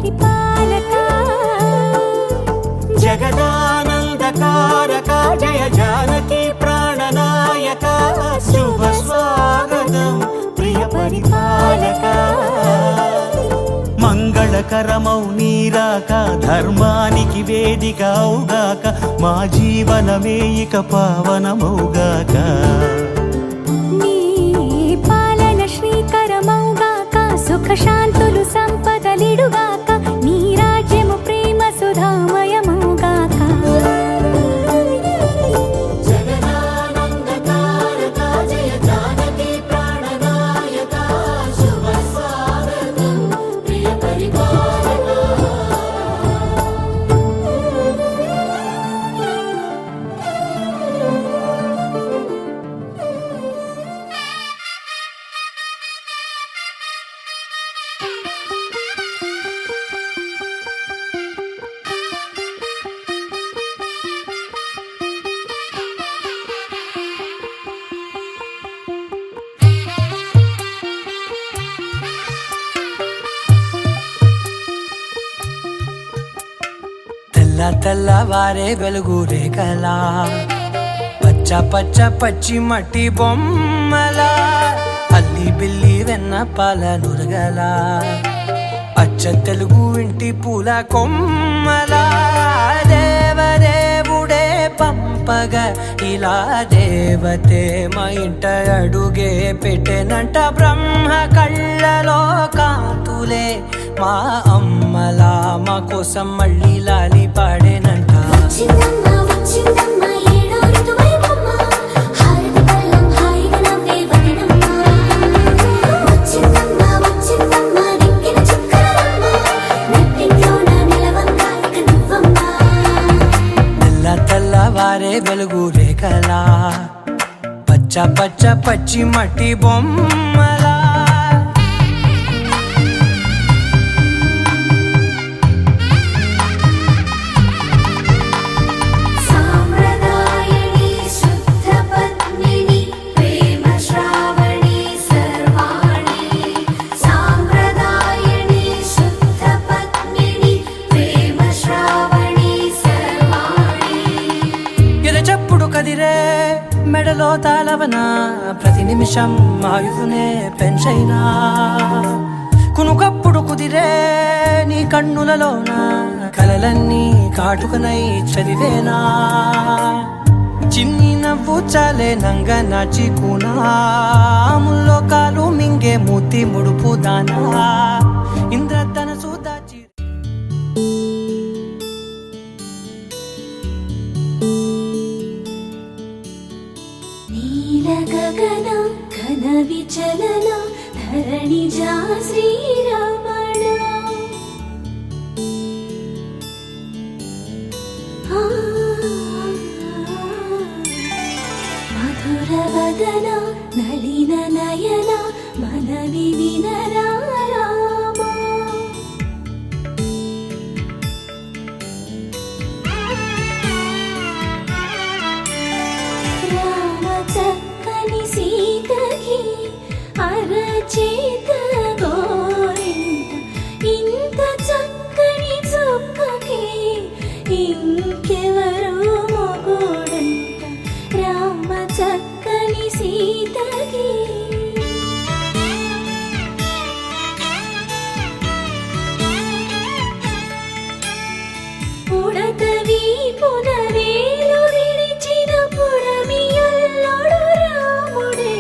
పరిపాలక జగదానందకారక జయ జానకి ప్రాణనాయక శుభ స్వాగతం ప్రియ పరిపాలక మంగళకరమౌ నీరాక ధర్మానికి వేదిక అవుగాక మా జీవనమే ఇక పావనమౌగాక నీ పాలన శ్రీకరమౌగాక సుఖ శాంతులు సంపదలిడుగాక నీ రాజ్యము ప్రేమ సుధామయమౌగాక తెల్లవారే వెలుగు రేఖలా పచ్చ పచ్చ పచ్చి మట్టి బొమ్మలా అల్లి బిల్లి వెన్న పాల నురగలా అచ్చ తెలుగు ఇంటి పూల కొమ్మలా దేవదేవుడే పంపగా ఇలా దేవతే మా ఇంట అడుగే పెట్టెనంట బ్రహ్మ కళ్ళలో కాతులే మా అమ్మలా మా కోసం మళ్ళీ లాలి పాడేనంట తెల్లవారే వెలుగు రేఖలా పచ్చ పచ్చ పచ్చి మట్టి బొమ్మలా మెడలో తాళవన ప్రతి నిమిషం ఆయుధునే పెంచైనా కునుకప్పుడు కుదిరే నీ కన్నులలోన కలలన్నీ కాటుకనై చదివేనా చిన్ని నవ్వు చాలే నంగ నాచికునా ముల్లో కాలు మింగే మూతి ముడుపు దానా ఇంద్రధనసు దాచి గగన ఘన విచలన ధరణిజా శ్రీరమణ మధుర వదన నళిన నయన మనవి వినరా రామా చక్కని సీతకి అరచేత గోరింట ఇంత చక్కని చుక్కకి ఇంకెవరు మొగుడంట రామ చక్కని సీతకి ఉడతవి పునవేలు విడిచిన పుడమియల్లోడు రాముడే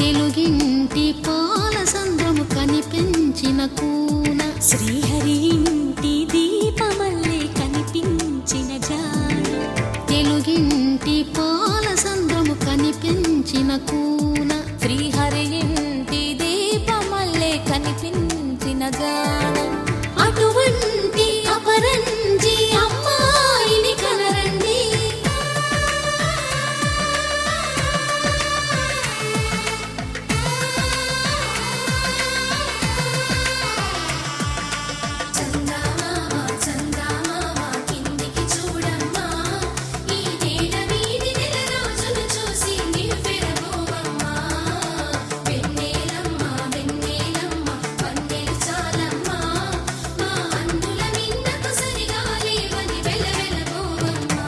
తెలుగింటి పాల సంద్రము కనిపించిన కూన శ్రీహరి ఇంటి దీపమల్లే కనిపించిన జాన తెలుగింటి పాల సంద్రము కనిపించిన కూన శ్రీహరి ఇంటి దీపమల్లే కనిపించిన జాన అటువంటి అపరంజి అమ్మాయిని కనరండి చందమామ చందమామ కిందికి చూడమ్మా ఈ నేల వీధి నెల రోజులు చూసి నివ్వెరబోవమ్మా వెన్నెలమ్మ వెన్నెలమ్మ వన్నెలు చాలమ్మా మా అందుల మిన్నకు సరిగా లేవని వెలవెలబోవమ్మా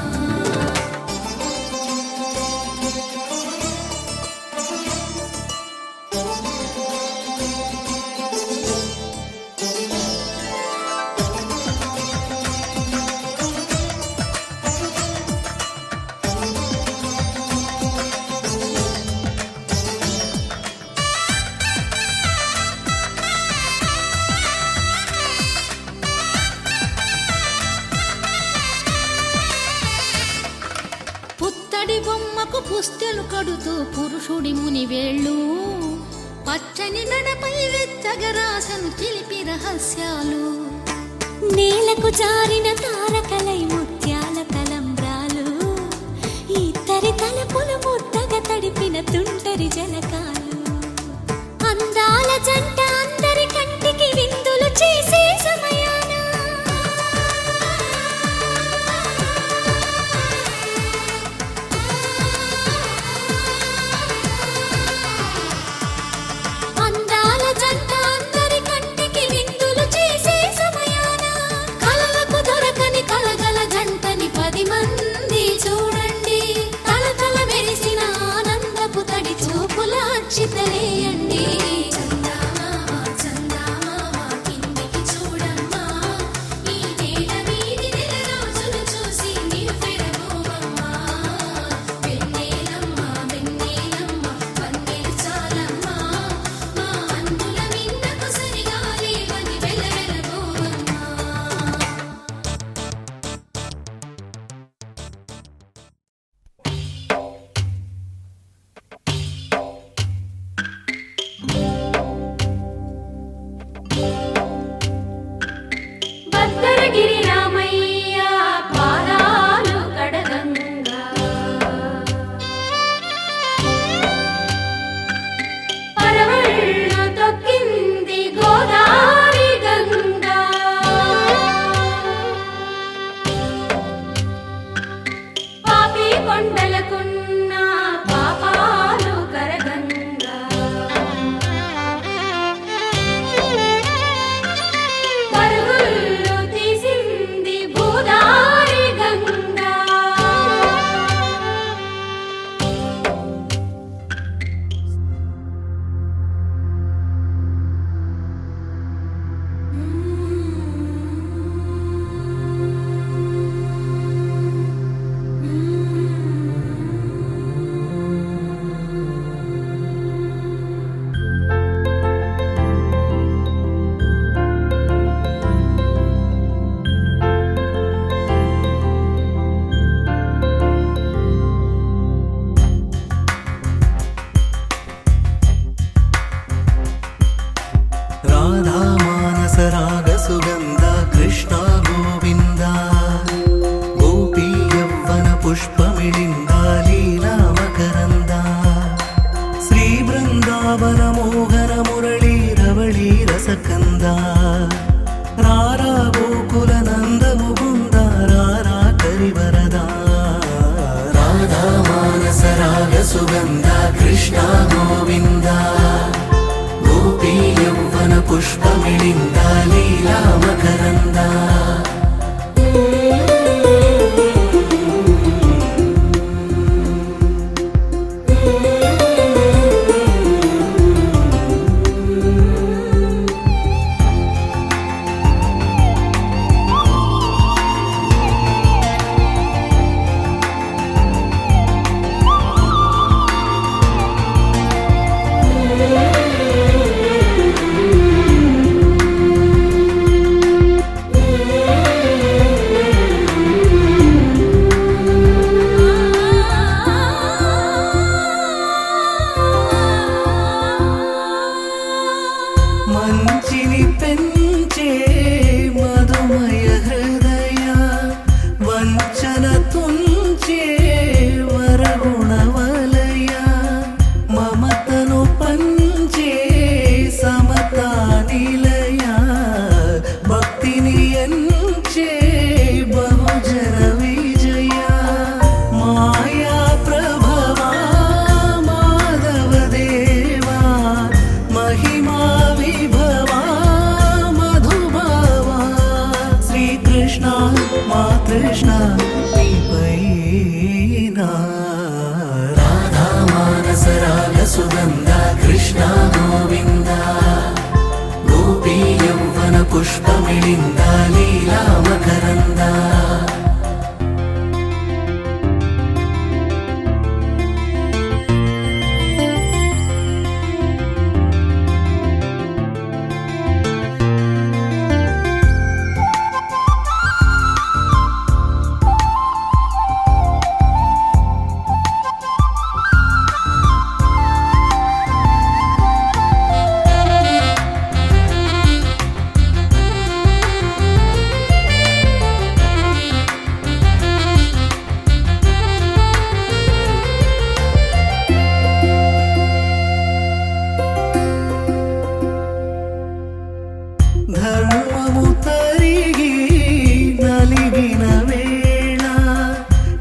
పుత్తడి బొమ్మకు పుస్తెలు కడుతూ పురుషుడి ముని వేళ్ళు పచ్చని నడపై వెచ్చగరాసను చిలిపి రహస్యాలు నేలకు జారిన తారకలై ముత్యాల తలంబ్రాలు ఇద్దరి తలపులు ముద్దగా తడిపిన తుంటరి జలకాలు అందాల జంట అందరి కంటికి విందులు చేసే సమయాన అందాల జంట అందరి కంటికి విందులు చేసే సమయాన కలలకు దొరకని కలగల జంటని 10 మంది చూడండి తలతల మెరిసిన ఆనందపు తడి చూపుల అచ్చితలేయండి చందమామ చందమామ కిందికి చూడమ్మా ఈ నేల వీధి నెల రోజులు చూసి నివ్వెరబోవమ్మా వెన్నెలమ్మ వెన్నెలమ్మ వన్నెలు చాలమ్మా మా అందుల మిన్నకు సరిగా లేవని వెలవెలబోవమ్మా భద్రగిరి రామయ్య పాదాలు కడగంగా పరవళ్ళు తొక్కింది గోదారి గంగా పాపి కొండలకున్న పాపాలు కరగంగా పరుగులు తీసింది భూదారి గంగా రాధా మానస రాగ సుగంధ కృష్ణ గోవింద గోపీ యవ్వన పుష్పమిళింద లీలా మకరంద శ్రీ బృందావన మోహన మురళీ రవళీ రసకంద రారా గోకుల నంద ముకుంద రారా కరివరద రాధా మానస రాగ సుగంధ కృష్ణ గోవింద గోపీ యవ్వన పుష్పమిళింద లీలా మకరంద కృష్ణ గోవింద గోపీ యౌవన పుష్పమిళింద లీలా మకరంద ధర్మము తరిగి నలిగిన వేళ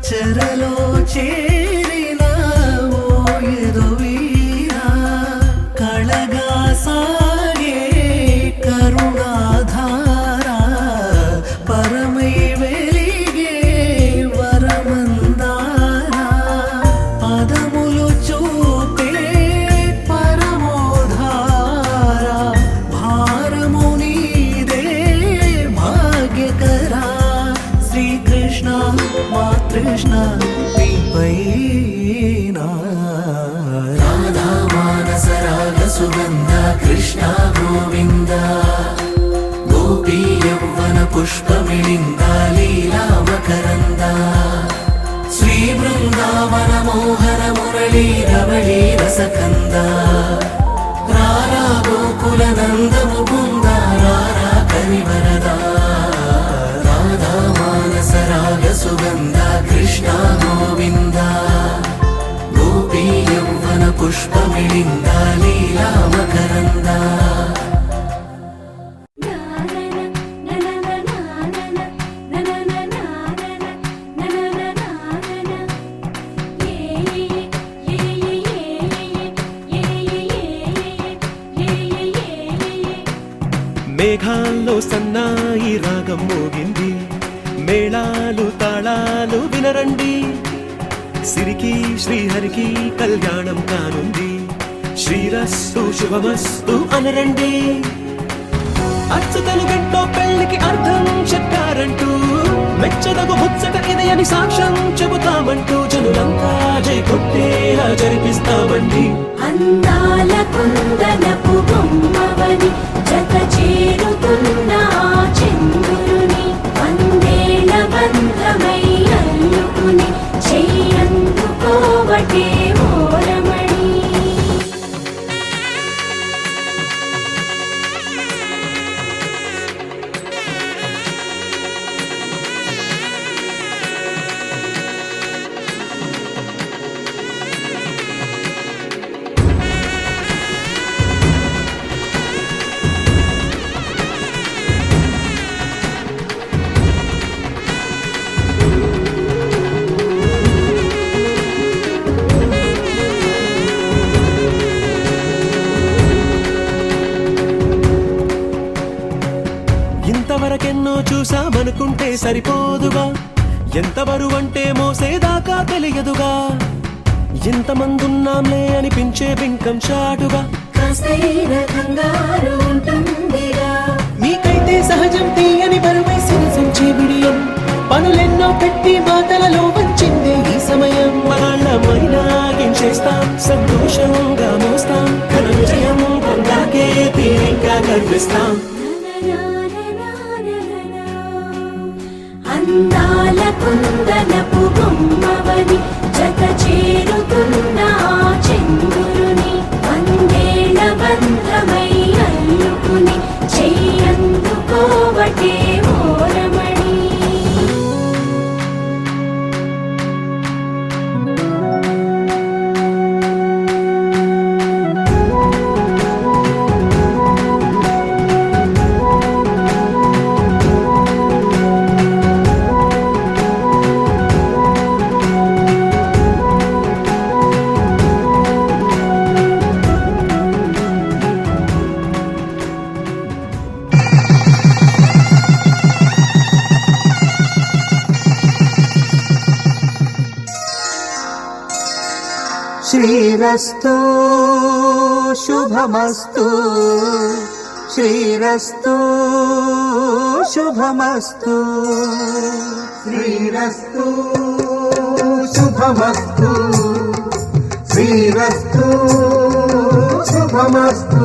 చెరలో చేరిన ఓయదు వీర కళగా సాగే కరుణాధార పరమై వెలిగే వరమందార పదములు చూపే పరమోధార భారము నీదే భాగ్యకరా శ్రీకృష్ణ మా కృష్ణ నీపైనా రాధా మానస రాగ సుగంధ కృష్ణ గోవింద గోపీ యౌవన పుష్పమిళింద లీలా మకరంద శ్రీ బృందావన మోహన మురళీ రవళీ రసకంద రారా గోకుల నంద ముకుంద రారా కరివరద రాధా మానస రాగ సుగంధ కృష్ణ గోవింద గోపీ యౌవన పుష్పమిళింద లీలా మకరంద మేఘాల్లో సన్నాయి రాగం మోగింది మేళాలు తాళాలు వినరండి సిరికి శ్రీహరికి కళ్యాణం కానుంది శ్రీరస్తు శుభమస్తు అనరండి అచ్చతలు గంటో పెళ్లికి అర్థం చెప్పారంటూ మెచ్చదగు ముచ్చట ఇది అని సాక్ష్యం చెబుతామంటూ జనులంతా జై కొట్టేలా జరిపిస్తామండి అందాల కుందనపు బొమ్మవని జత చేరుతున్న ఆ చంద్రుని వందేళ్ల బంధమై అల్లుకుని చెయ్యందుకోవటే ఓరమణి ఇంతవరకెన్నో చూసామనుకుంటే సరిపోదుగా ఎంత బరువంటే మోసేదాకా తెలియదుగా ఇంతమందున్నాంలే అనిపించే బింకం చాటుగా కాస్తైన కంగారు ఉంటుందిగా మీకైతే సహజం తీయని బరువై సిరసించే బిడియం పనులెన్నో పెట్టి మాటలలో వంచిందే ఈ సమయం వాళ్ళమైనా గించేస్తాం సంతోషంగా మోస్తాం ఘన విజయం పొందాకే తీరిగ్గా కనిపిస్తాం అందాల కుందనపు బొమ్మవని జత చేరుతున్న ఆ చంద్రుని వందేళ్ల బంధమై అల్లుకుని చెయ్యందుకోవటే ఓరమణి శ్రీరస్తు శుభమస్తు శ్రీరస్తు శుభమస్తు శ్రీరస్తు శుభమస్తు శ్రీరస్తు శుభమస్తు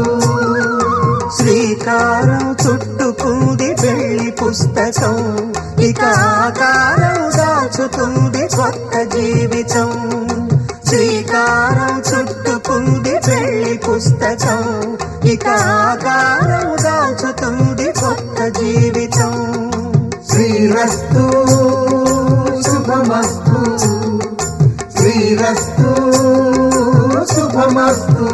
శ్రీకారం చుట్టుకుంది పెళ్లి పుస్తకం ఇక ఆకారం దాచుతుంది కొత్త జీవితం శ్రీకారం చుట్టుకుంది పెళ్లి పుస్తకం ఇక ఆకారం దాచుతుంది కొత్త జీవితం శ్రీరస్తు శుభమస్తు శ్రీరస్తు శుభమస్తు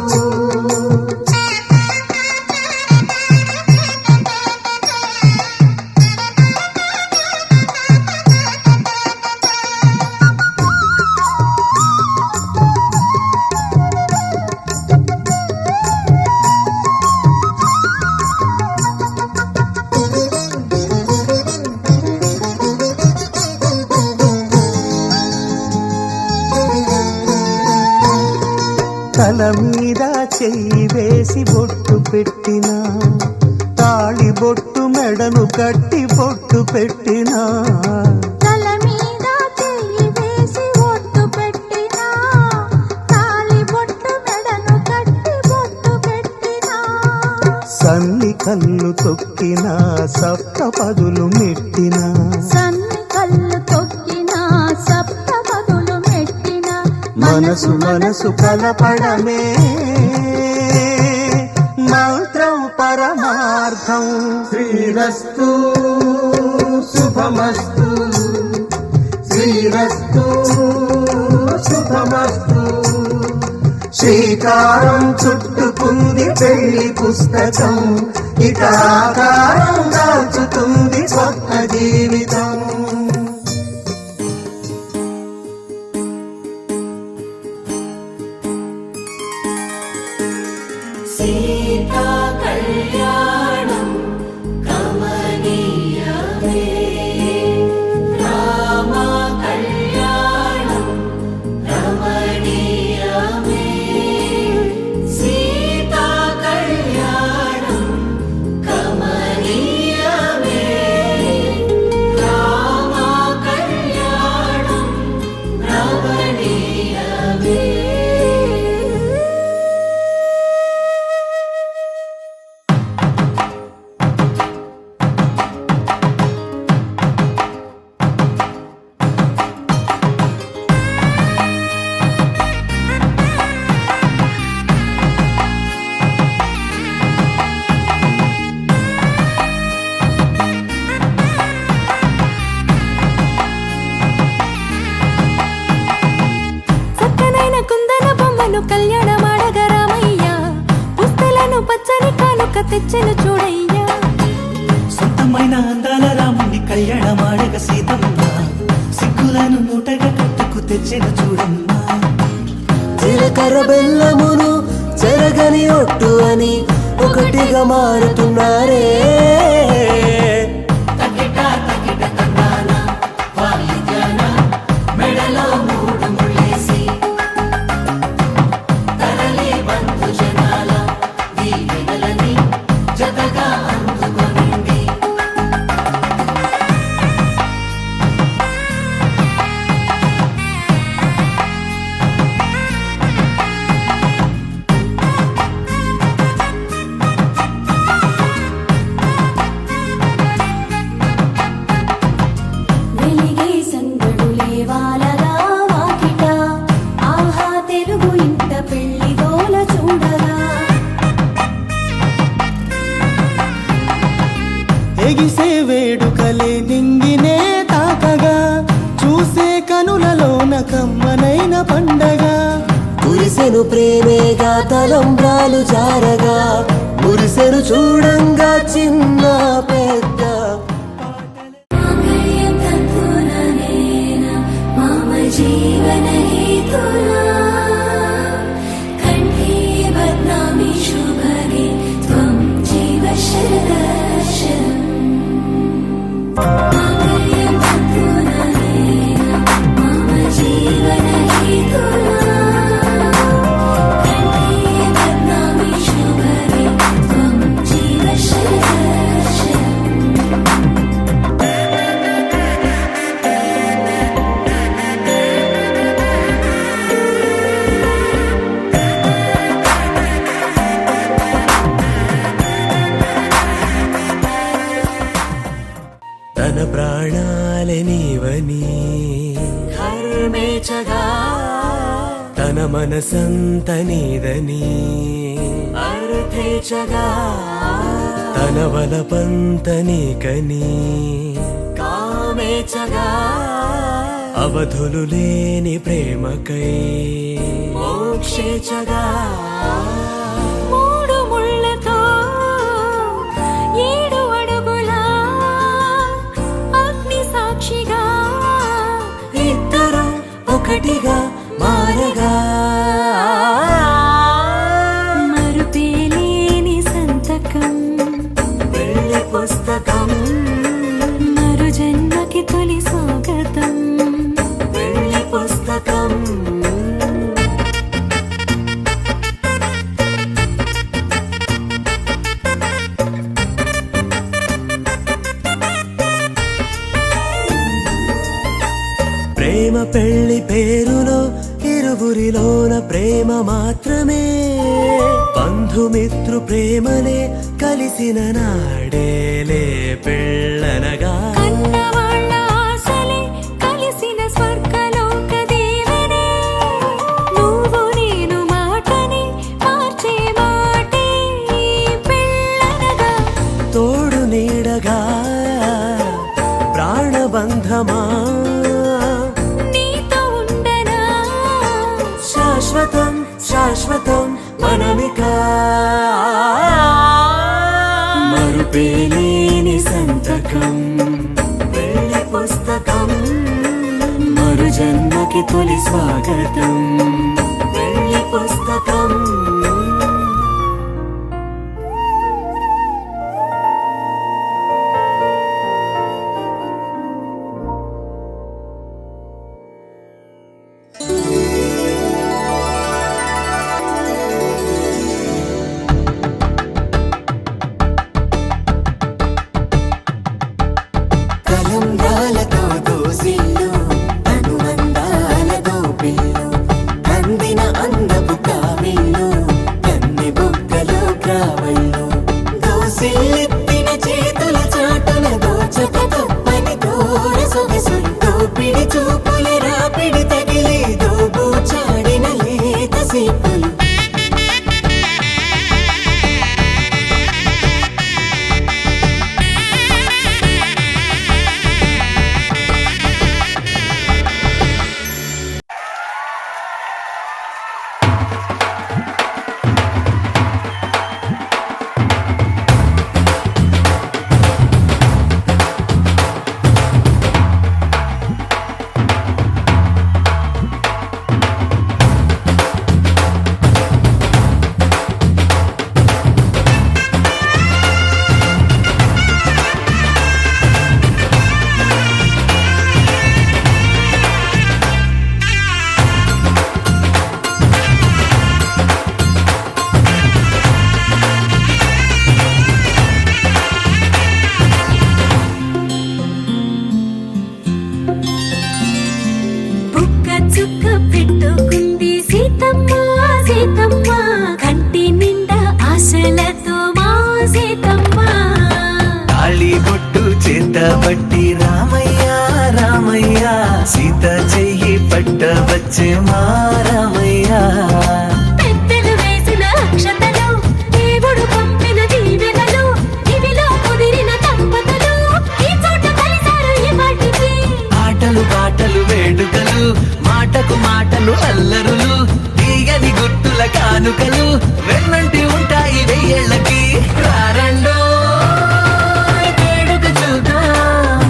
తల మీద చెయ్యి వేసి బొట్టు పెట్టినా తాళి బొట్టు మెడను కట్టి బొట్టు పెట్టినా తల మీద చెయ్యి వేసి ఒట్టు పెట్టినా తాళి బొట్టు మెడను కట్టి బొట్టు పెట్టినా సన్ని కళ్ళు తొక్కినా సప్త పదులు మెట్టినా సన్ని కళ్ళు తొక్కినా సప్త పదులు మెట్టినా మనసు మనసు కలపడమే మంత్రం పరమార్థం శ్రీరస్తు శుభమస్తు శ్రీరస్తు శుభమస్తు శ్రీకారం చుట్టుకుంది పెళ్లి పుస్తకం ఇక ఆకారం దాచుతుంది కొత్త జీవితం సీతా కళ్యాణం కమనీయమే రామ కళ్యాణం రమణీయమే సీతా కళ్యాణం కమనీయమే రామ కళ్యాణం రమణీయమే చక్కనైన కుందన బొమ్మను కళ్యాణమాడగ రామయ్య పుస్తలను పచ్చని కానుక తెచ్చెను చూడయ్యా సొంతమైన అందాల రాముని కళ్యాణమాడగ సీతమ్మ సిగ్గులను మూటగా కట్టుకు తెచ్చిన చూడమ్మా జీలకర్ర బెల్లమును చెరగని ఒట్టు అని ఒకటిగా మారుతున్నారే తకిట తకిట తందాన వాయిద్యాన మెడలో మూడు ముళ్ళేసి తరలి బంధు జనాల దీవెనలని జతగా అందుకొనింది వెలిగే సందడులే వాలగా వాకిట ఆహా తెలుగు ఇంట పెళ్లి గోల చూడగా ఎగిసే వేడుకలే నింగినే తాకగా చూసే కనులలోన కమ్మనైన పండగ కురిసెను ప్రేమేగా తలంబ్రాలు జారగా మురిసెను చూడంగా చిన్న పెద్ద మాంగళ్యం తంతుననేన మమ జీవన హేతునా కంఠే బధ్నామి శుభగే త్వం జీవ శరదశరం మాంగళ్యం తంతుననేన మమ జీవన హేతునా కంఠే బధ్నామి శుభగే మనసంత నీదని అర్థేచగా తన వలపంత నీకని కామేచగా అవధులు లేని ప్రేమకై మోక్షేచగా మూడు ముళ్ళతో 7 అడుగుల అగ్ని సాక్షిగా ఇద్దరు ఒకటిగా మారగా మరుపేలేని సంతకం వెళ్ళి పుస్తకం మరు జన్మకి తొలి స్వాగతం వెళ్ళి పుస్తకం ప్రేమ పెళ్లి పేరులో ఇరువురిలోన ప్రేమ మాత్రమే బంధుమిత్రు ప్రేమనే కలిసిన నాడేలే పెళ్ళనగా కన్నవాళ్ళ ఆశలే కలిసిన స్వర్గలోక దేవనే నువ్వు నేను మాటని మార్చే మాటే పెళ్ళనగా తోడు నీడగా ప్రాణబంధమా నీతో ఉండనా శాశ్వతం శాశ్వతం మనమిక మరుపేలేని సంతకం వెళ్ళి పుస్తకం మరు జన్మకి తొలి స్వాగతం వెళ్ళి పుస్తకం కలంబ్రాలతో దోసిళ్ళు అనుబంధాలతో పిల్లు అందిన అందపు కావిళ్ళు కన్ని బుగ్గలో గ్రావళ్ళు దోసిల్లెత్తిన చేతుల చాటున దోచక తప్పని దూర సొగసులు దోపిడి చూపుల రాపిడి తగిలి దోబూచాడిన లేత సీపులు బుక్క చుక్క పెట్టుకుంది సీతమ్మ సీతమ్మ కంటి నిండా ఆశలతో మా సీతమ్మ తాళి బొట్టు చేతబట్టి రామయ్య రామయ్య సీత చెయ్యి పట్ట వచ్చే మా రామయ్య పెద్దలు వేసిన అక్షతలు దేవుడు పంపిన దీవెనలు ఇవిలో కుదిరిన దంపతులు ఈ చోట కలిసారు ఈ వాటికి ఆటలు పాటలు వేడుకలు మాటకు మాటలు అల్లరులు తీయని గుర్తుల కానుకలు వెన్నంటి ఉంటాయి వెయ్యేళ్ళకి రారండో వేడుక చూద్దాం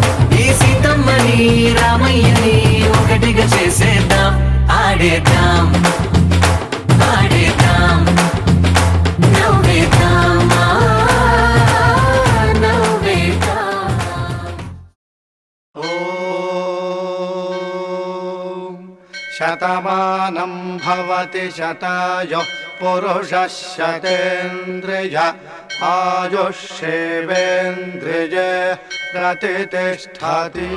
ఈ సీతమ్మని రామయ్యని ఒకటిగా చేసేద్దాం ఆడేద్దాం ఆడేద్దాం నవ్వేద్దాం నవ్వేద్దాం శతమానం భవతి శతాయుః పురుషः శతేంద్రియ ఆయుష్యేవేంద్రియే ప్రతిష్టతి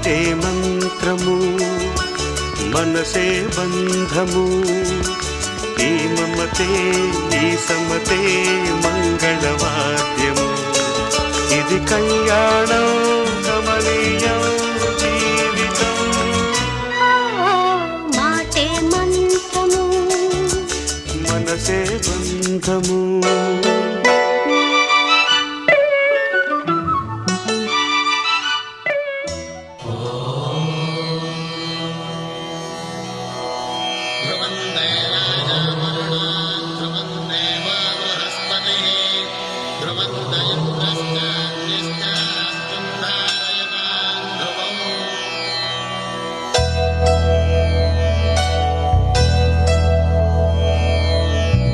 మాటే మంత్రము మనసే బంధము ఈ మమతే ఈ సమతే మంగళవాద్యము ఇది కళ్యాణం కమనీయం జీవితం మాటే మంత్రము మనసే బంధము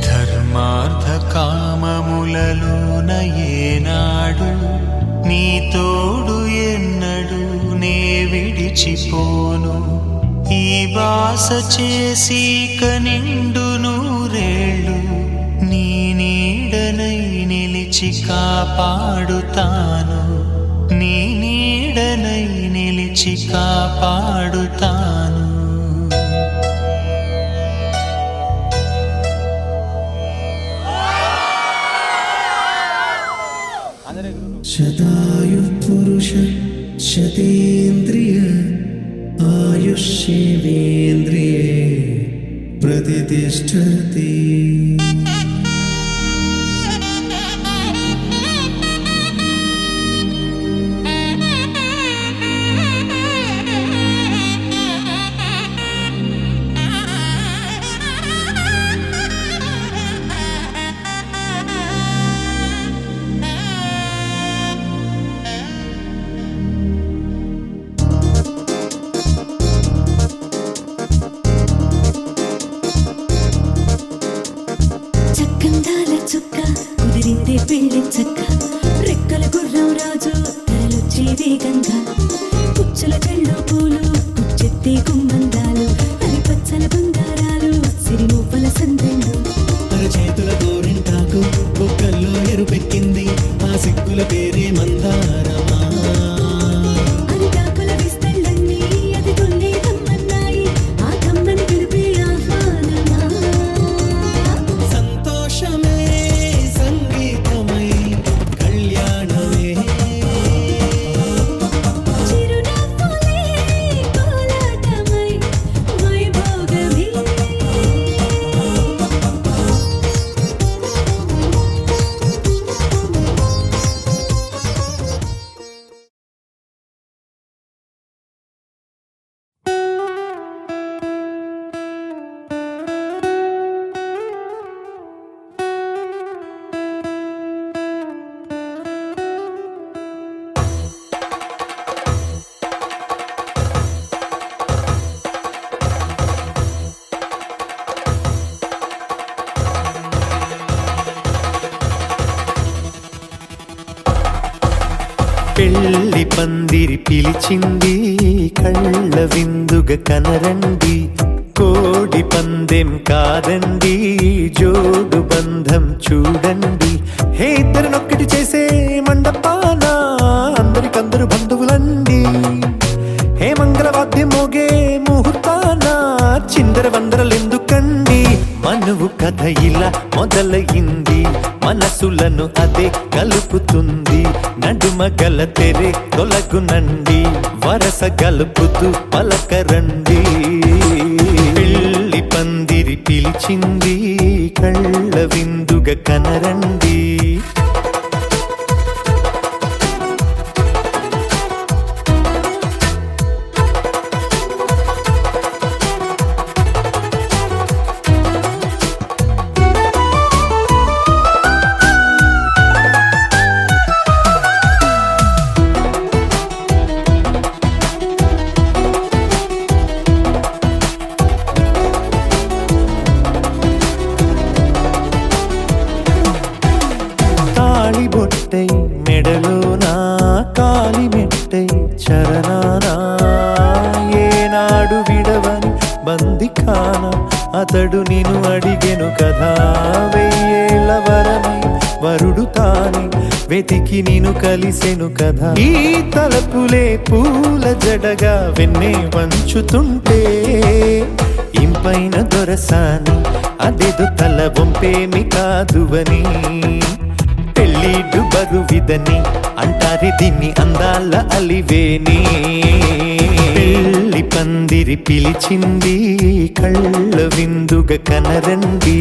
ధర్మార్థ కామములలోన ఏనాడు నీ తోడు ఎన్నడు నే విడిచిపోను ఈ బాస చేసి కనిండు నూరేళ్ళు నీ నీడనై నిలిచి కాపాడుతాను నీ నీడనై నిలిచి కాపాడుతాను శతాయు పురుష శతేంద్రియ ఆయుష్యేంద్రియే ప్రతిష్టతి చక్కందాల చుక్క కుదిరిందే పెళ్లి చక్క రెక్కల గుర్రం రాజు తరలొచ్చే వేగంగా పుచ్చుల కళ్ళు పూలు పుచ్చెత్తే గుమ్మందాలు అవి పచ్చల బంగారాలు సిరిమూపల సందెళ్ళు చేతుల గోరింటాకు బొక్కల్లో ఎరుపెక్కింది ఆ సిగ్గుల పేరే మందారమా అరిటాకుల విస్తళ్ళన్నీ అది కొన్నే కమ్మన్నాయి ఆ కమ్మని పిలిపే ఆహ్వానమా సంతోషమే సంగీతమై కళ్యాణమే చిరునవ్వులే కోలాటమై వైభోగమే పెళ్లి పందిరి పిలిచింది కళ్ళ విందుగా కనరండి కోడి పందెం కాదండి జోడు బంధం చూడండి హే ఇద్దరినొక్కటి చేసే మండపాన అందరికందరు బంధువులండి హే మంగళవాద్యం మోగే ముహూర్తాన చిందర వందరలెందుకండి మనువు కథ ఇలా మొదలయింది మనసులను అదే కలుపుతుంది నడుమ గల తెరే తొలగునండి వరస గలుపుతూ పలకరండి పెళ్లి పందిరి పిలిచింది కళ్ళ విందుగా కనరండి బొట్టై మెడలోనా కాలి మెట్టై చరణానా ఏనాడు విడవని బందికాన అతడు నిన్ను అడిగెను కదా వెయ్యేళ్ళ వరమై వరుడు తాని వెతికి నిన్ను కలిసెను కదా ఈ తలపులే పూల జడగా వెన్నే వంచుతుంటే ఇంపైన దొరసాని అదేదో తల వంపేమి కాదువని పెళ్ళిడు బరువిదని అంటారే దీన్ని అందాల అలివేని పెళ్లి పందిరి పిలిచింది కళ్ళ విందుగా కనరండి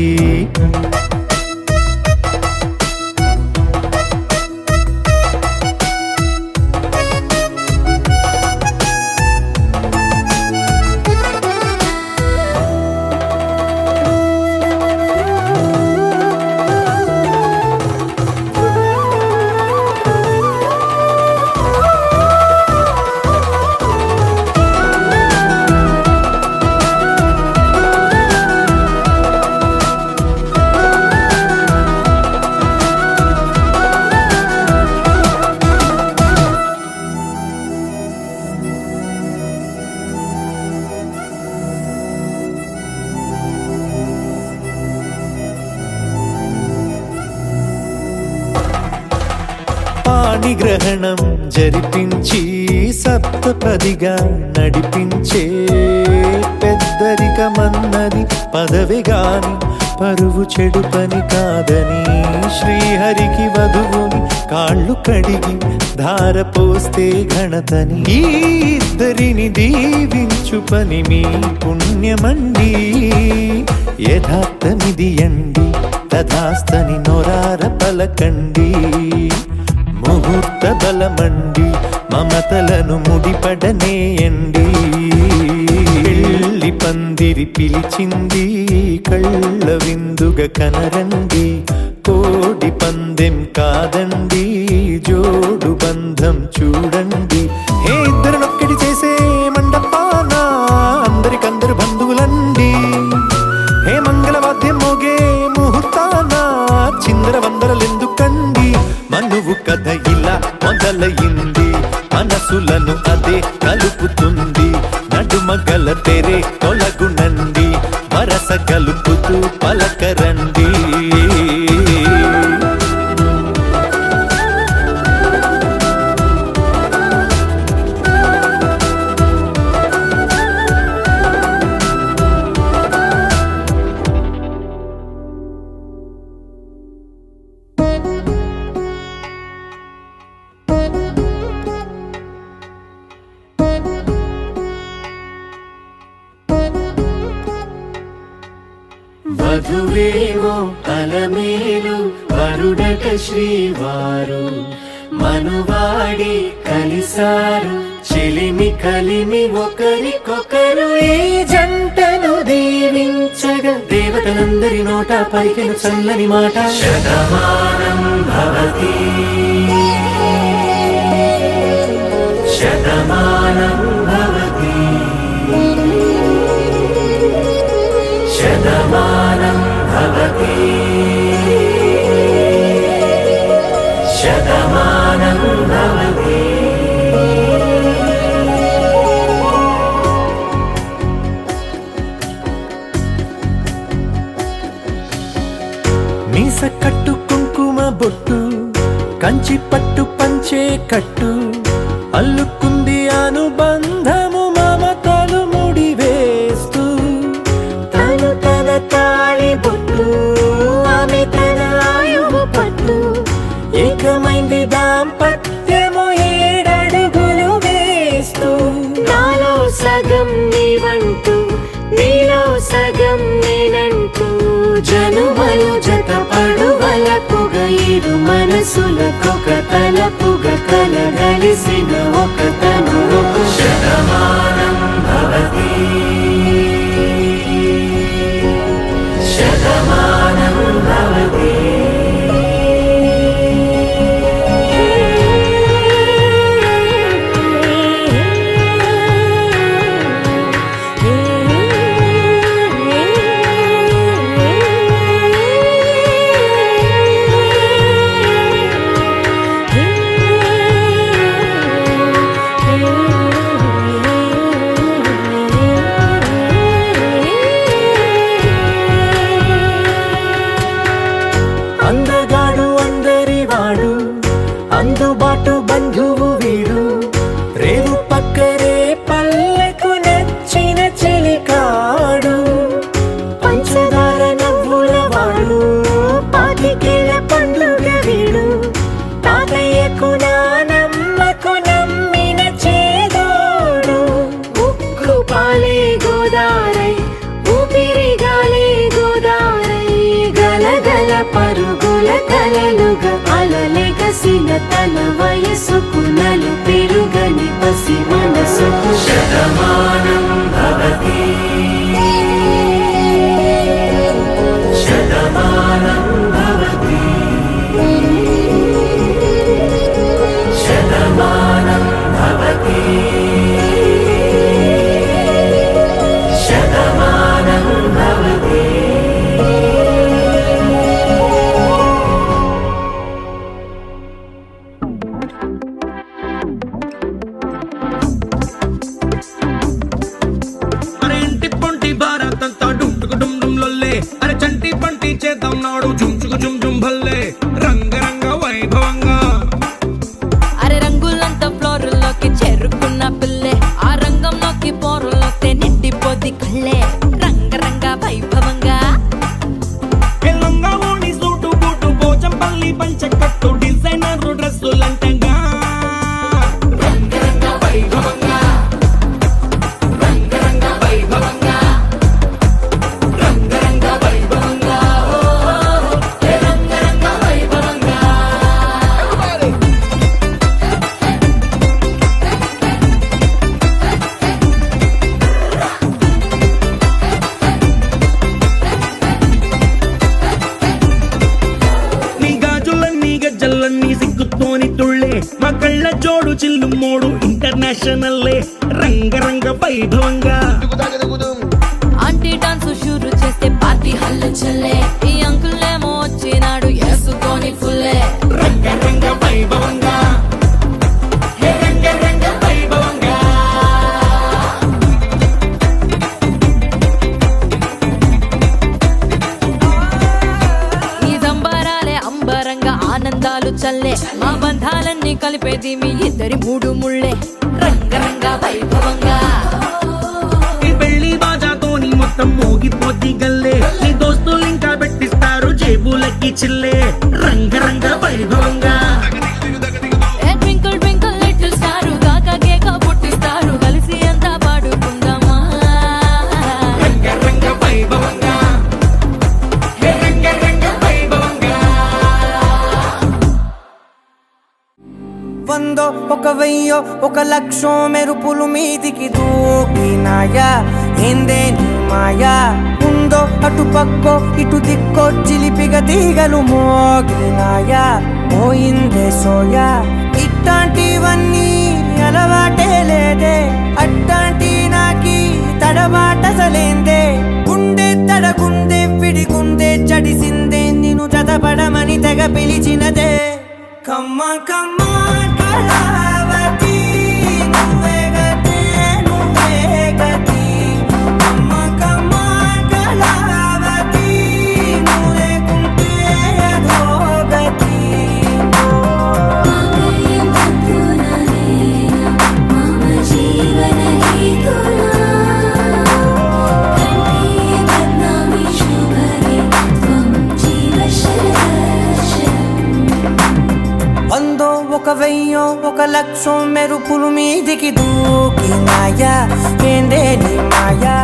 పాణిగ్రహణం జరిపించి సప్తపదిగా నడిపించే పెద్దరికమన్నది పదవి గాని పరువు చెడు పని కాదని శ్రీహరికి వధువుని కాళ్ళు కడిగి ధార పోస్తే ఘనతని ఈ ఇద్దరిని దీవించు పని మీ పుణ్యమండి యథార్థమిది అండి తథాస్తని నొరార పలకండి ముహూర్త బలమండి మమతలను ముడిపడనేయండి పెళ్లి పందిరి పిలిచింది కళ్ళ విందుగా కనరండి కోడి పందెం కాదండి జోడు బంధం చూడండి ఏ ఇద్దరినొక్కడి చేసే మండపాన అందరికందరు బంధువులండి హే మంగళవాద్యం మోగే ముహూర్తాన చిందర వందరలెందుకండి మనువు కథ ఇలా మొదలయింది మనసులను అదే కలుపుతుంది నడుమగల తెరే తొలగునండి వరస కలుపుతూ పలకరండి వధువేమో అలమేలు వరుడట శ్రీవారు మనువాడి కలిసారు చెలిమి కలిమి ఒకరికొకరు ఈ జంటను దీవించగా దేవతలందరి నోట పలికిన చల్లని మాట శతమానం భవతి శతమానం భవతి శతమానం భవతి శతమానం భవతి మీస కట్టు కుంకుమ బొట్టు కంచి పట్టు పంచే కట్టు అల్లుకుంది అనుబంధము మమతలు ముడివేస్తూ తను తన తాళి బొట్టు ఆమె తన ఆయువు పట్టు ఏకమైంది దాంపత్యము ఏడడుగులు వేస్తూ నాలో సగం నీవంటూ నీలో సగం నేనంటూ జనుమలు జతపడువలపుగ ఇరు మనసులకొక తలపుగ కలగలిసిన ఒక తను శతమానం భవతి శతమానం భవతి వెలుగ అలలెగసిన తన వయసుకు నలు పెరుగని పసి మనసుకు శతమానం భవతి శతమానం భవతి శతమానం భవతి శతమానం భవతి. అరే ఇంటి పొంటి భారతంతా డుంటుకు డుమ్ డుమ్ లొల్లే అరే చంటి పంటి చేద్దాం నాడు చుంచుకు జుమ్ జుమ్ భల్లే రంగరంగ వైభవంగా అరే రంగులంతా ఫ్లోరుల్లోకి చేరుకున్న పిల్లే ఆ రంగంలోకి పోరులోకి నిండిపోది కళ్ళే రంగరంగ వైభవంగా ఎల్లంగా ఓణి సూటు బూటు పోచంపల్లి పంచకట్టు డిజైనర్ డ్రెస్సులంటంగా రంగరంగ వైభవంగా రంగరంగ వైభవంగా రంగరంగ వైభవంగా రంగరంగ వైభవంగా. నీ గాజులన్నీ గజ్జలన్నీ సిగ్గుతోని తుళ్ళే మా కళ్ళ జోడు చిల్లు మోడు ఇంటర్నేషనల్లే రంగరంగ వైభవంగా ఆంటీ డాన్స్ షురు చేస్తే పార్టీ హల్లు చల్లే ఈ అంకులేమో వచ్చినాడు వేసుకొని ఫుల్లే రంగరంగ వైభవంగా హే రంగరంగ వైభవంగా. ఈ సంబరాలే అంబరంగా ఆనందాలు చల్లే మా బంధాలన్నీ కలిపేది మీ ఇద్దరి మూడు ముళ్ళే రంగరంగ వైభవంగా ఈ పెళ్లి బాజాతోని మొత్తం మోగిపోద్ది గల్లే నీ దోస్తులు ఇంకా పెట్టిస్తారు జేబులకి చిల్లే రంగరంగ వైభవంగా ట్వింకిల్ ట్వింకిల్ లిటిల్ స్టార్ కాక కేక పుట్టిస్తారు కలిసి అంతా పాడుకుందామా రంగరంగ వైభవంగా హే రంగరంగ వైభవంగా. వందో ఒక వెయ్యో ఒక లక్షో మెరుపులు మీదికి దూకినాయా ఏందే నీ మాయా ఉందో అటు పక్కో ఇటు దిక్కో చిలిపిగ తీగలు మోగినాయా పోయిందే సోయా ఇట్లాంటివన్నీ అలవాటే లేదే అట్లాంటి నాకి తడబాటసలేందే గుండె తడగుందే విడిగుందే చడిసిందే నిన్ను చదపడమని తెగ పిలిచినదే కమ్మ కమ్మ కళావతి నువ్వే గతే నువ్వే గతి కమ్మ కమ్మ కళావతి నువ్వే కుంటే అధోగతి వందో ఒక వెయ్యో ఒక లక్షో మెరుపులు మీదికి దూకినాయా ఏందే నీ మాయా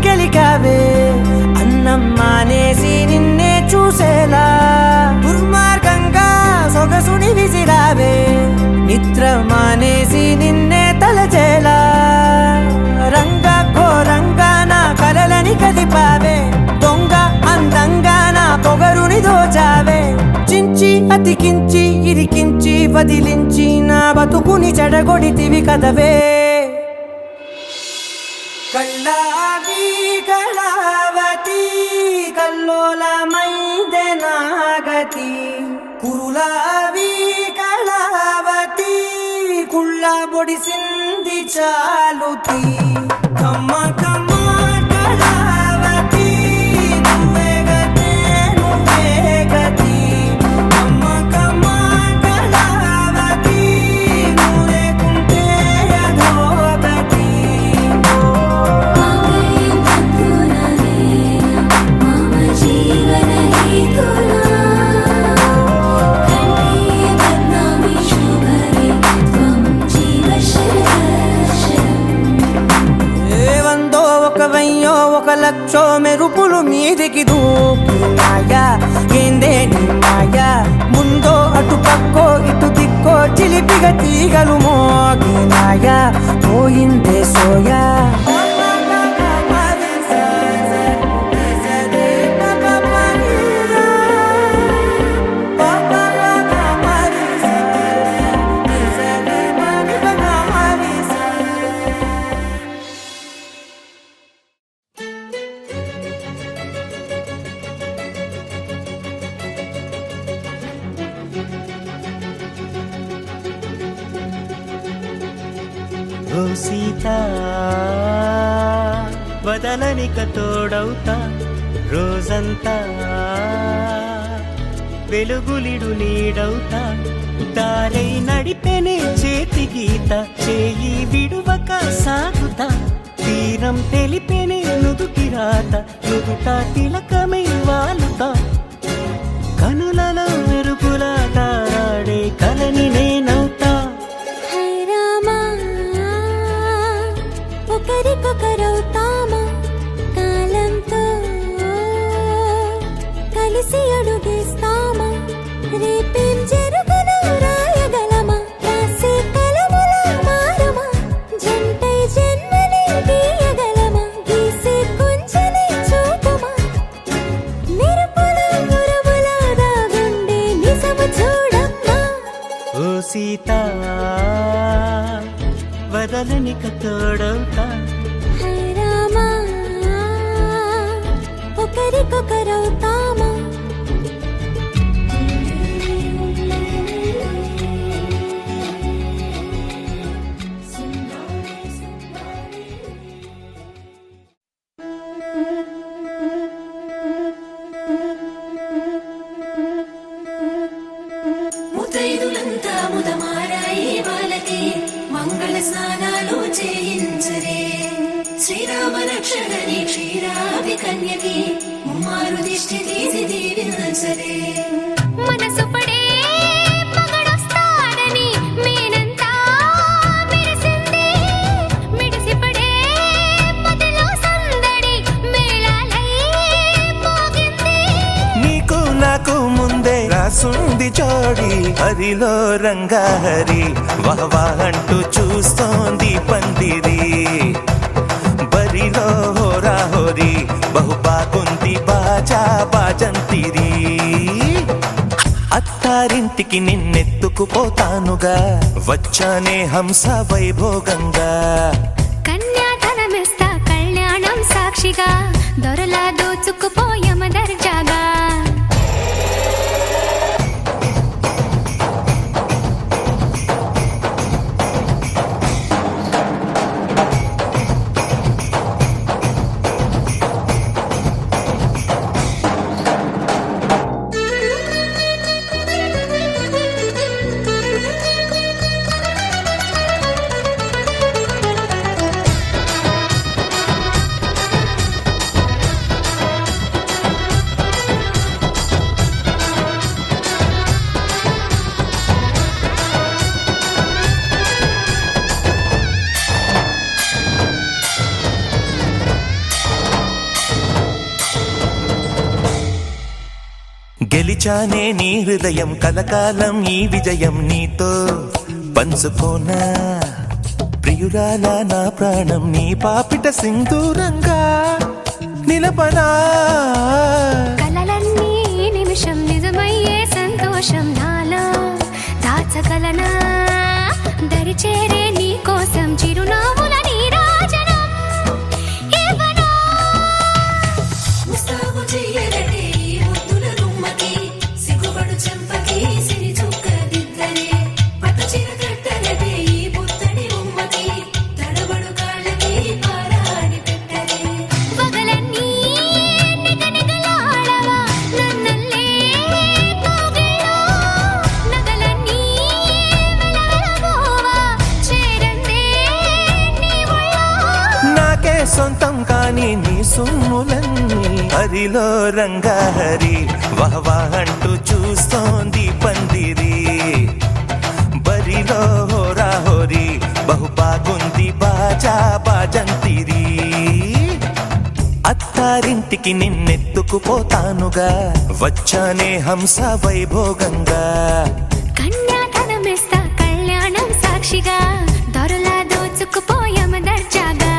గెలికావే అన్నం మానేసి నిన్నే చూసేలా దుర్మార్గంగా సొగసుని విసిరావే నిద్ర మానేసి నిన్నే తలచేలా రంగా ఘోరంగా నా కలలని కదిపావే దొంగ అందంగా నా పొగరుని దోచావే చించి అతికించి ఇరికించి వదిలించి నా బతుకుని చెడగొడితివి కదవే కళ్ళావి కళావతి కల్లోలమైందే నాగతి కురులావి కళావతి కుళ్ళ బొడిసింది చాలుతి కమ్మ కమ్మ కళావతి నువ్వే గతే నువ్వే గతి కమ్మ కమ్మ కళావతి నువ్వు లేకుంటే అధోగతి ఏవందో ఒక వెయ్యో ఒక లక్షో మెరుపులు మీదికి దూకినాయా ఏందే నీ మాయా ముందో అటు పక్కో ఇటు దిక్కో చిలిపిగా తీగలు మోగినాయా పోయిందే సోయా ఓ సీత వదలనిక తోడవుతా రోజంతా వెలుగులిడు నీడవుతా దారై నడిపెనే చేతి గీత చేయి విడువక సాగుతా తీరం తెలిపెనే నుదుటి రాత నుదుట తిలకమై వాలుతా కనులలో మెరుపుల తారాడే కలని నేనవుతా ఒకరికొకరవుతామా కాలంతో కలిసి అడుగేస్తామా రేపేం జరుగును రాయగలమా రాసే కలముల మారమా జంటై జన్మని గీయగలమా గీసే కొంచెని చూపమా మెరుపుల మురముల దాగుండే నిజము చూడమ్మా ఓ సీత వదలనిక తోడవుతా హై రామా ఒకరికొకరవుతామా ముతైదులంతా ముదమారాయి వాళ్ళకి మంగళ స్నానాలు చేయించరే శ్రీరామ రక్షణని క్షీరాభి కన్యకి ముమ్మారు దిష్టి తీసి దీవించరే మనసు పడే మగడొస్తాడని మేనంతా మెరిసింది మిడిసిపడే పదిలో సందడి మేళాలై మోగింది నీకు నాకు ముందే రాసుంది జోడి హరిలో రంగాహరి వహవా అంటూ చూస్తోంది పందిరి బరిలో హోరా హోరి బహు బాగుంది బాజా బాజంతిరి అత్తారింటికి నిన్నెత్తుకుపోతానుగా వచ్చానే హంస వైభోగంగా కన్యాధనమిస్తా కళ్యాణం సాక్షిగా దొరలా దోచుకుపోయమ దర్జాగా గెలిచానే నీ హృదయం కలకాలం ఈ విజయం నీతో పంచుకోనా ప్రియురాల నా ప్రాణం నీ పాపిట సింధూరంగా నిలపనా కలలన్నీ నిమిషం నిజమయ్యే సంతోషం నాలో దాచగలనా దరిచేరే నీ కోసం చిరునవ్వుల నీరాజనం సొమ్ములన్నీ హరిలో రంగాహరి వహవా అంటూ చూస్తోంది పందిరి బరిలో హోరాహోరి బహు బాగుంది బాజా బాజంతిరి అత్తారింటికి నిన్నెత్తుకుపోతానుగా వచ్చానే హంస వైభోగంగా కన్యాధనమిస్తా కళ్యాణం సాక్షిగా దొరలా దోచుకుపోయామ దర్జాగా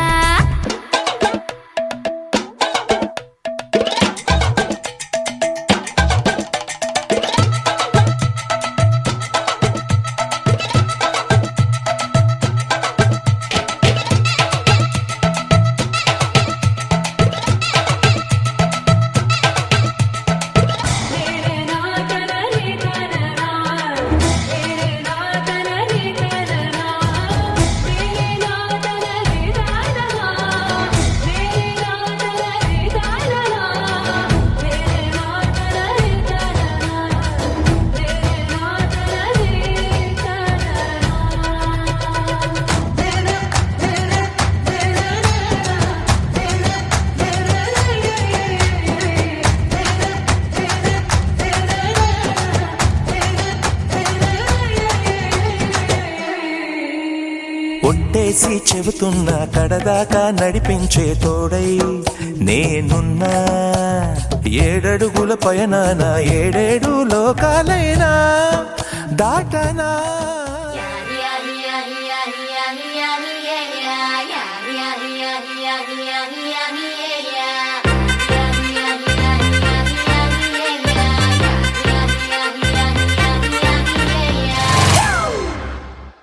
ఒట్టేసి చెబుతున్నా కడదాకా నడిపించే తోడై నేనున్నా ఏడడుగుల పయనాన ఏడేడు లోకాలైనా దాటనా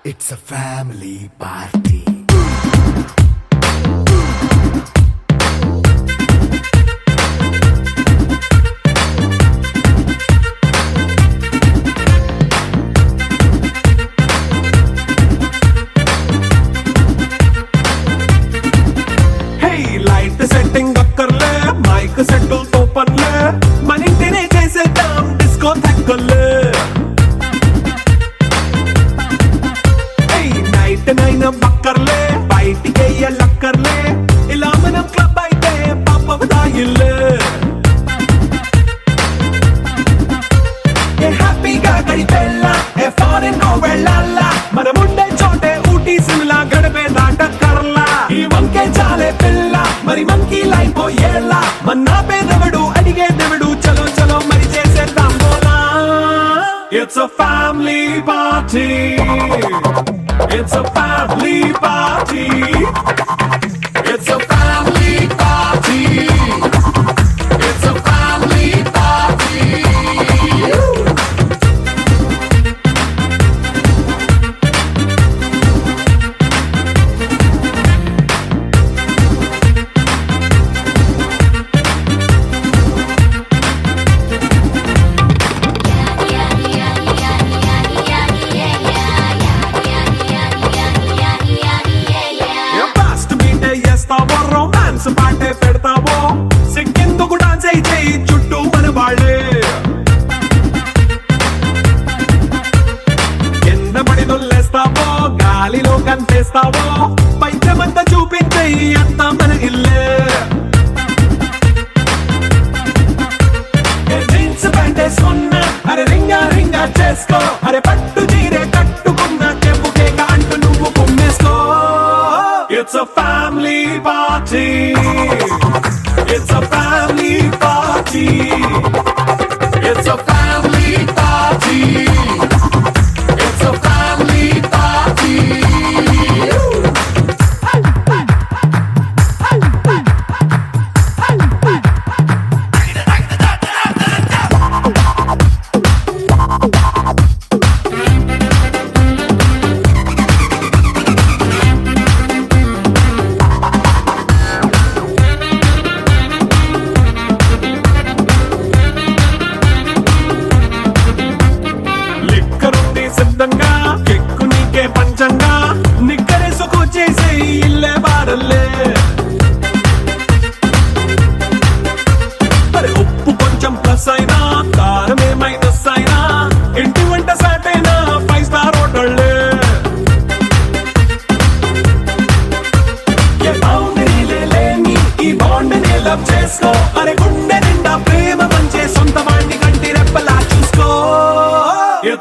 It's a family party. Hey, light setting అక్కర్లే మైక్ సెట్టిల్ తో పనులే మన ఇంటినే చేసేద్దాం డిస్కో థక్కర్లే నైట్ బక్కర్లే బయటికి లక్కర్లే ఇలా మనం క్లబ్ అయితే పాపదాయిల్లే హ్యాపీగా గడిపెల్లా ఫారెన్ వెళ్ళాలా మనం ఉండే చోటే ఊటీ సిమ్లా గడిపే దాటక్కర్లా ఈ వంకే చాలే పిల్ల మరి మంకీ లైఫ్ ఏళ్ళ మన్నా పేదవడు అడిగేదెవడు చలో చలో మరి చేసేద్దాం బోలా it's a family party. It's a family party. It's a family party. It's a family party. Romance పాటే పెడతావో సిక్కిందుకు డాన్స్ అయితే చుట్టూ మన వాళ్ళే కింద పడి దొల్లేస్తావో గాలిలో కంటేస్తావో పైచమంతా చూపించే అంతా మన ఇల్లే జీన్స్ ప్యాంట్ వేసుకున్నా అరే రింగా రింగా చేసుకో అరే పట్టు చీరే కట్టుకున్నా చెప్పుకే అంటూ నువ్వు కుమ్మేసుకో It's a family party. It's a family party. It's a family party. It's a family party.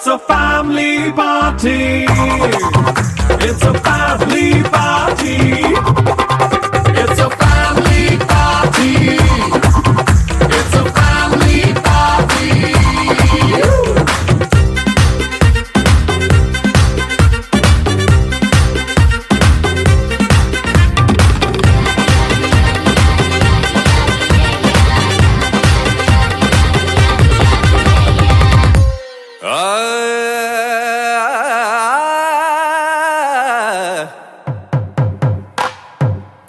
a family party. It's a family party. It's a family party. It's a family party.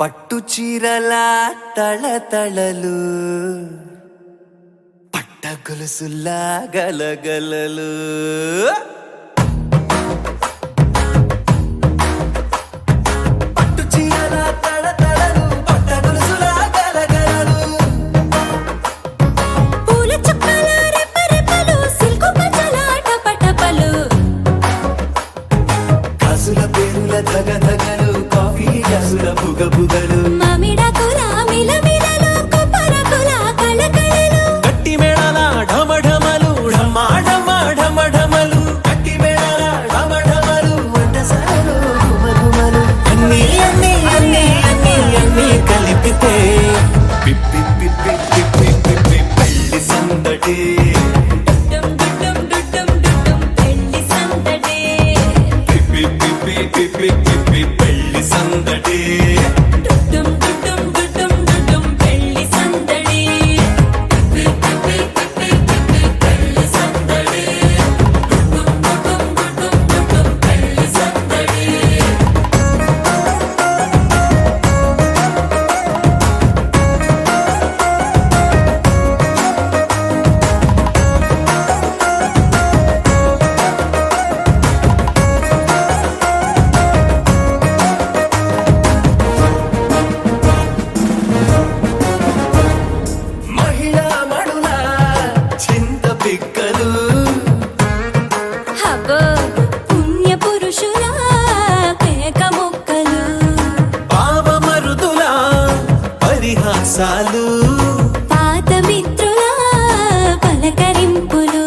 పట్టు చీరల తళతళలు పట్ట గొలుసులా గలగలలు పట్టు చీరల తళతళలు పట్ట గొలుసులా గలగలలు పూల చుక్కల రెపరెపలు silk పంచల టపటపలు కాసుల పేరుల ధగధగలు కాఫీ గ్లాసుల బుగబుగలు మామిడాకుల మిలమిలలు కొబ్బరకుల కళకళలు గట్టి మేళాల ఢమఢమలు ఢమా ఢమా ఢమఢమలు గట్టి మేళాల ఢమఢమలు వంటసాలలు ఘుమఘుమలు అన్నీ అన్నీ అన్నీ అన్నీ అన్నీ కలిపితే పిప్పి పిప్పి పిప్పి పిప్పి పెళ్లి సందడి డుమ్ డుమ్ డుమ్ డుమ్ పెళ్లి సందడి పిప్పి పిప్పి పిప్పి పిప్పి పెళ్లి సందడి డుమ్ డుమ్ డుమ్ డుమ్ పెళ్లి సందడి పెళ్లి సందడి డుమ్ పెళ్లి సందడి మహిళా మడుల చింత పిక్కలు హబో పుణ్య పురుషుల పేక మొక్కలు పావమరుదుల పరిహాసాలు పాత మిత్రుల పలకరింపులు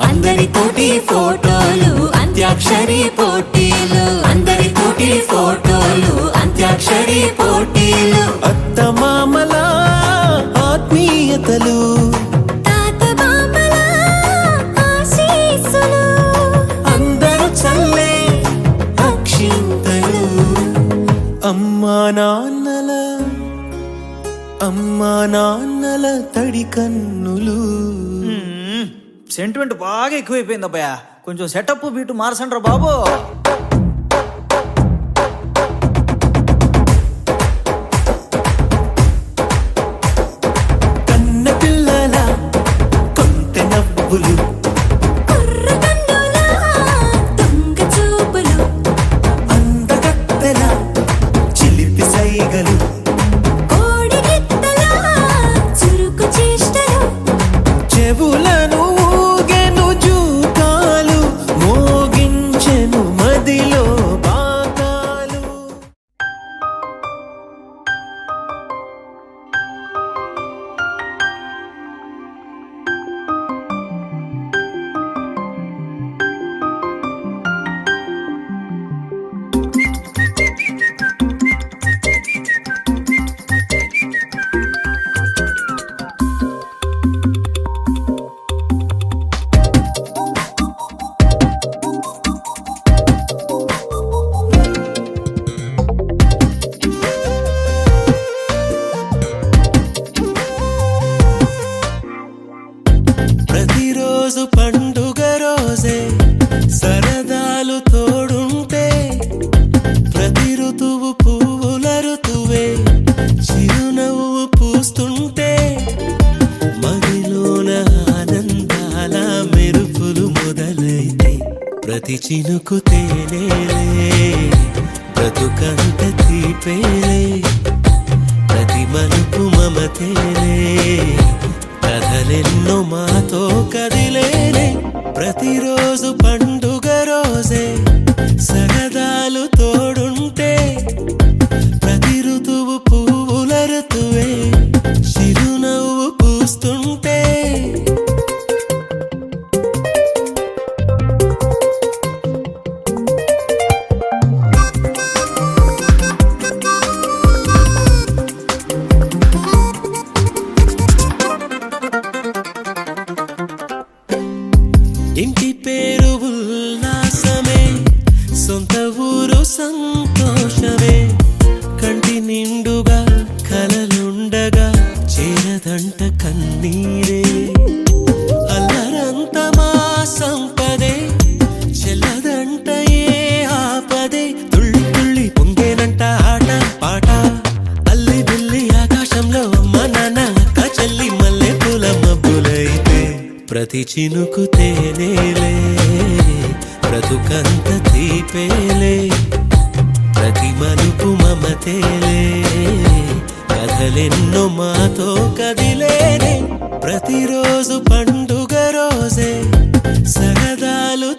అందరితోటి ఫోటోలు అంత్యాక్షరి పోటీలు అందరితోటి ఫోటోలు అంత్యాక్షరి పోటీలు అత్తమామల ఆత్మీయతలు తాత బామ్మల ఆశీస్సులు అందరూ చల్లే అక్షింతలు అమ్మా నాన్నల తడి కన్నులు సెంటిమెంట్ బాగా ఎక్కువైపోయింది అబ్బాయ కొంచెం సెటప్ బీటు మార్చండ్రా బాబు కన్న పిల్లల కొంటె నవ్వులు కుర్రకన్నుల దొంగ చూపులు అందగత్తెల చిలిపి సైగలు కోడిగిత్తల చురుకు చేష్టలు చెవులను ఊగెను జూకాలు మోగించెను మదిలో బాకాలు ప్రతిరోజు పండుగ రోజే సరదాలు తోడుంటే ప్రతి ఋతువు పువ్వుల ఋతువే చిరునవ్వు పూస్తుంటే మదిలోన ఆనందాల మెరుపులు మొదలైతే ప్రతి చినుకు తేనేలే బ్రతుకంత తీపేలే ప్రతి మలుపు మమతేలే కథలెన్నో మాతో కదిలేనే ప్రతిరోజు పండుగ రోజే సరదాలు తోడుంటే ప్రతి ఋతువు పువ్వుల ఋతువే చిరునవ్వు పూస్తుంటే నీరే అల్లరంత మా సంపదే చెల్లదంట ఏ ఆపదే తుళ్ళి తుళ్ళి పొంగేనంట ఆట పాట అల్లి బిల్లి ఆకాశంలో అమ్మ నాన్న అక్క చెల్లి మల్లె పూల మబ్బులైతే ప్రతి చినుకు తేనేలే బ్రతుకంత తీపేలే ప్రతి మలుపు మమతేలే కథలెన్నో మాతో కదిలేనే ప్రతిరోజు పండుగ రోజే సరదాలు